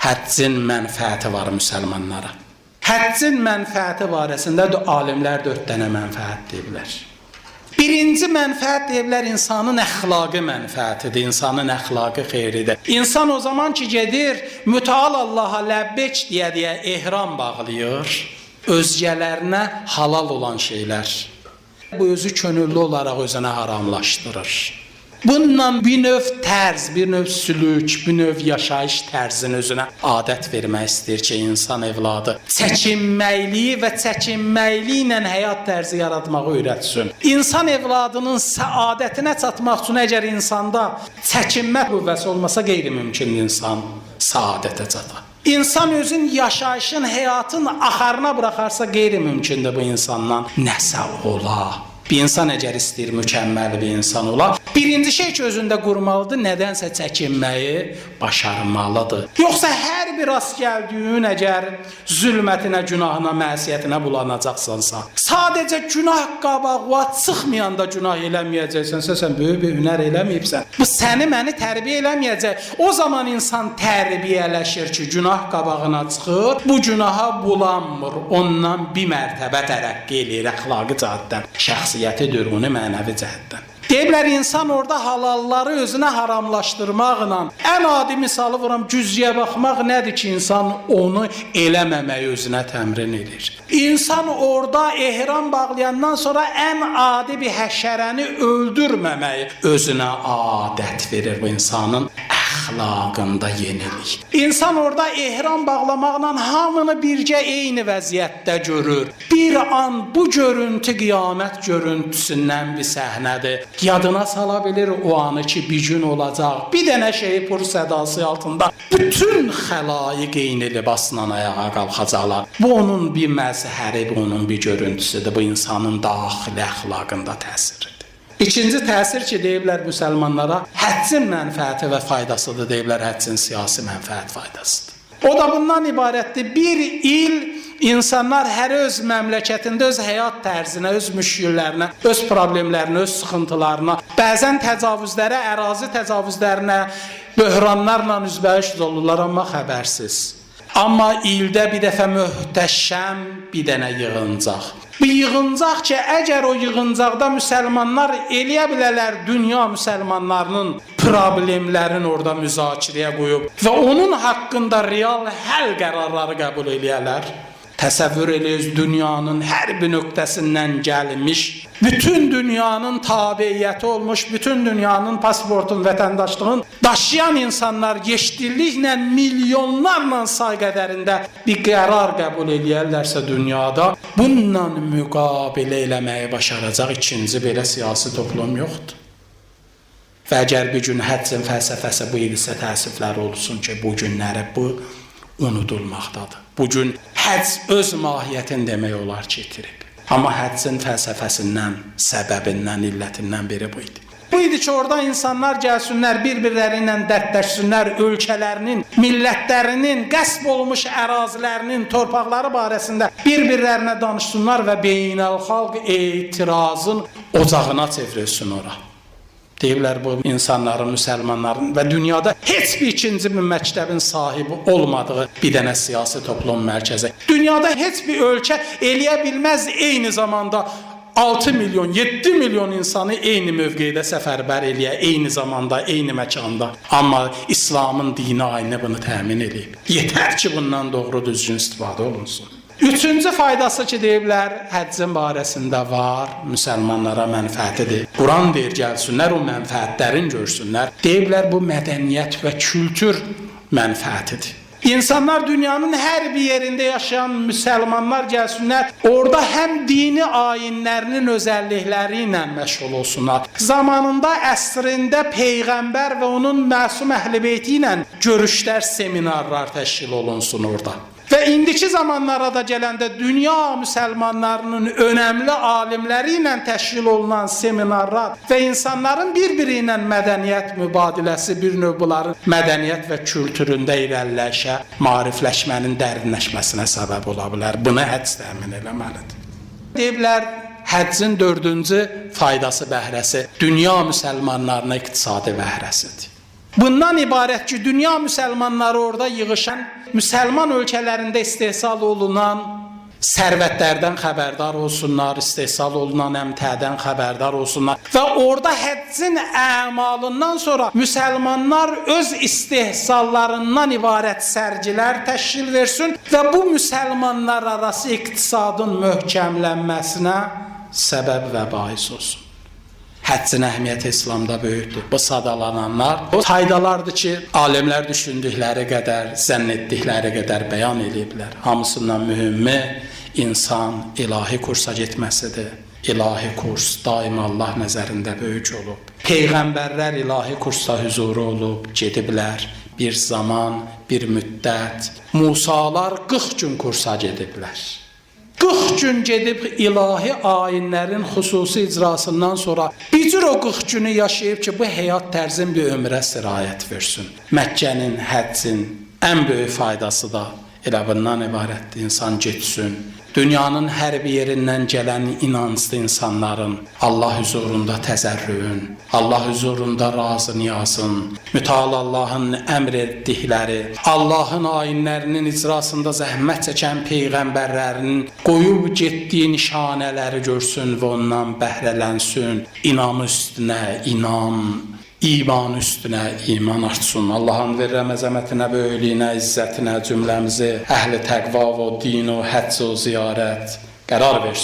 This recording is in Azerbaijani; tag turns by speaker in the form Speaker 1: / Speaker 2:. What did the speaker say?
Speaker 1: həccin mənfəəti var müsəlmanlara. Həccin mənfəəti barəsində alimlər 4 dənə mənfəət deyiblər. Birinci mənfəət deyiblər insanın əxlaqı mənfəətidir, insanın əxlaqı xeyridir. İnsan o zaman ki gedir, mütəal Allaha ləbbek deyə ehram bağlayır, özgələrinə halal olan şeylər. Bu özü könüllü olaraq özünə haramlaşdırır. Bununla bir növ tərz, bir növ sülük, bir növ yaşayış tərzini özünə adət vermək istəyir ki, insan evladı çəkinməkliyi və çəkinməkliyi ilə həyat tərzi yaratmağı öyrətsin. İnsan evladının səadətinə çatmaq üçün əgər insanda çəkinmə qüvvəsi olmasa qeyri-mümkün insan səadətə çatar. İnsan özün yaşayışın, həyatın axarına buraxarsa qeyri-mümkündür bu insandan nəsə ola. Bir insan əgər istəyir mükəmməl bir insan ola, birinci şey ki özündə qurmalıdır, nədənsə çəkinməyi başarmalıdır. Yoxsa hər bir rast gəldiyin əgər zülmətinə, günahına, məsiyyətinə bulanacaqsansa, sadəcə günah qabağa çıxmayanda günah eləməyəcəksənsə, sən böyük bir hünər eləməyibsən. Bu səni, məni tərbiyə eləməyəcək. O zaman insan tərbiyələşir ki, günah qabağına çıxır, bu günaha bulanmır, ondan bir mərtəbə tərəqqi eləyir əxlaqi cəhətdən, şəxsiyyəti dürğünü mənəvi cəhətdən. Deyiblər, insan orada halalları özünə haramlaşdırmaqla, ən adi misalı vuram, cüzyə baxmaq nədir ki, insan onu eləməməyi özünə təmrin edir. İnsan orada ehram bağlayandan sonra ən adi bir həşərəni öldürməməyi özünə adət verir bu insanın əxlaqında yenilik. İnsan orada ehram bağlamaqla hamını bircə eyni vəziyyətdə görür. Bir an bu görüntü qiyamət görüntüsündən bir səhnədir. Yadına sala bilir o anı ki bir gün olacaq. Bir dənə şeyi pur sədası altında bütün xəlayiq eyni libasla ayağa qalxacaqlar. Bu onun bir məzhəri, bu onun bir görüntüsüdür. Bu insanın daxili əxlaqında təsiridir. İkinci təsir ki, deyiblər müsəlmanlara, həccin mənfəəti və faydasıdır, deyiblər həccin siyasi mənfəət faydasıdır. O da bundan ibarətdir. Bir il insanlar hər öz məmləkətində öz həyat tərzinə, öz müşkillərinə, öz problemlərinə, öz sıxıntılarına, bəzən təcavüzlərə, ərazi təcavüzlərinə, böhranlarla üzbəyiş olurlar, amma xəbərsiz. Amma ildə bir dəfə möhtəşəm bir dənə yığıncaq. Bu yığıncaq ki, əgər o yığıncaqda müsəlmanlar eləyə bilərlər, dünya müsəlmanlarının problemlərini orada müzakirəyə qoyub və onun haqqında real həll qərarları qəbul eləyərlər. Təsəvvür edirsiniz, dünyanın hər bir nöqtəsindən gəlmiş, bütün dünyanın tabiiyyəti olmuş, bütün dünyanın pasportun, vətəndaşlığın daşıyan insanlar yeşilliklə, milyonlarla say qədərində bir qərar qəbul eləyərlərsə dünyada, bununla müqabilə eləməyi başaracaq ikinci belə siyasi toplum yoxdur. Və əgər bir gün həccin fəlsəfəsi bu idisə təəssüflər olsun ki, bu günləri bu unudulmaqdadır. Bugün həcc öz mahiyyətini demək olar ki, itirib. Amma həccin fəlsəfəsindən, səbəbindən, illətindən biri bu idi. Bu idi ki, orada insanlar gəlsinlər, bir-birləri ilə dərdləşsinlər, ölkələrinin, millətlərinin, qəsb olmuş ərazilərinin, torpaqları barəsində bir-birlərinə danışsınlar və beynəlxalq etirazın ocağına çevrilsin ora. Deyiblər, bu insanların, müsəlmanların və dünyada heç bir ikinci bir məktəbin sahibi olmadığı bir dənə siyasi toplum mərkəzi. Dünyada heç bir ölkə eləyə bilməz eyni zamanda 6 milyon, 7 milyon insanı eyni mövqedə səfərbər eləyə, eyni zamanda, eyni məkanda. Amma İslamın dini ayini bunu təmin eləyib. Yetər ki, bundan doğru düzgün istifadə olunsun. Üçüncü faydası ki, deyiblər, həccin barəsində var, müsəlmanlara mənfəətidir. Quran deyir, gəlsinlər, o mənfəətlərin görsünlər. Deyiblər, bu mədəniyyət və kültür mənfəətidir. İnsanlar dünyanın hər bir yerində yaşayan müsəlmanlar gəlsinlər, orada həm dini ayinlərinin özəllikləri ilə məşğul olsunlar. Zamanında, əsrində Peyğəmbər və onun məsum əhl-i-beyti ilə görüşlər, seminarlar təşkil olunsun orada. Və indiki zamanlara da gələndə dünya müsəlmanlarının önəmli alimləri ilə təşkil olunan seminarlar və insanların bir-biri ilə mədəniyyət mübadiləsi, bir növ bunların mədəniyyət və kültüründə irəliləyişə, maarifləşmənin dərinləşməsinə səbəb ola bilər. Buna həcc təmin eləməlidir. Deyiblər, həccin 4-cü faydası, bəhrəsi dünya müsəlmanlarına iqtisadi bəhrəsidir. Bundan ibarət ki, dünya müsəlmanları orada yığışan, müsəlman ölkələrində istehsal olunan sərvətlərdən xəbərdar olsunlar, istehsal olunan əmtədən xəbərdar olsunlar və orada həccin əmalından sonra müsəlmanlar öz istehsallarından ibarət sərgilər təşkil versin və bu müsəlmanlar arası iqtisadın möhkəmlənməsinə səbəb və bais olsun. Həccin əhəmiyyəti İslamda böyükdür. Bu sadalananlar o faydalardır ki, alimlər düşündükləri qədər, zənn etdikləri qədər bəyan ediblər. Hamısından mühümmi insan ilahi kursa getməsidir. İlahi kurs daima Allah nəzərində böyük olub. Peyğəmbərlər ilahi kursda hüzuru olub, gediblər. Bir zaman, bir müddət. Musalar 40 gün kursa gediblər. 40 gün gedib ilahi ayinlərin xüsusi icrasından sonra bir cür o 40 günü yaşayıb ki, bu həyat tərzin bir ömrə sirayət versin. Məkkənin, həccin ən böyük faydası da elə bundan ibarətdir. İnsan getsin. Dünyanın hər bir yerindən gələn inanclı insanların Allah huzurunda təzərrüün, Allah huzurunda razı niyazın, mütəal Allahın əmr etdikləri, Allahın ayinlərinin icrasında zəhmət çəkən peyğəmbərlərinin qoyub getdiyi nişanələri görsün və ondan bəhrələnsin. İnam üstünə inam, iman üstünə iman artsın. Allah'ın verrəm əzəmətinə, böyüklüyünə, izzətinə cümləmizi əhli təqva və din və həcc və ziyarət qərar versin.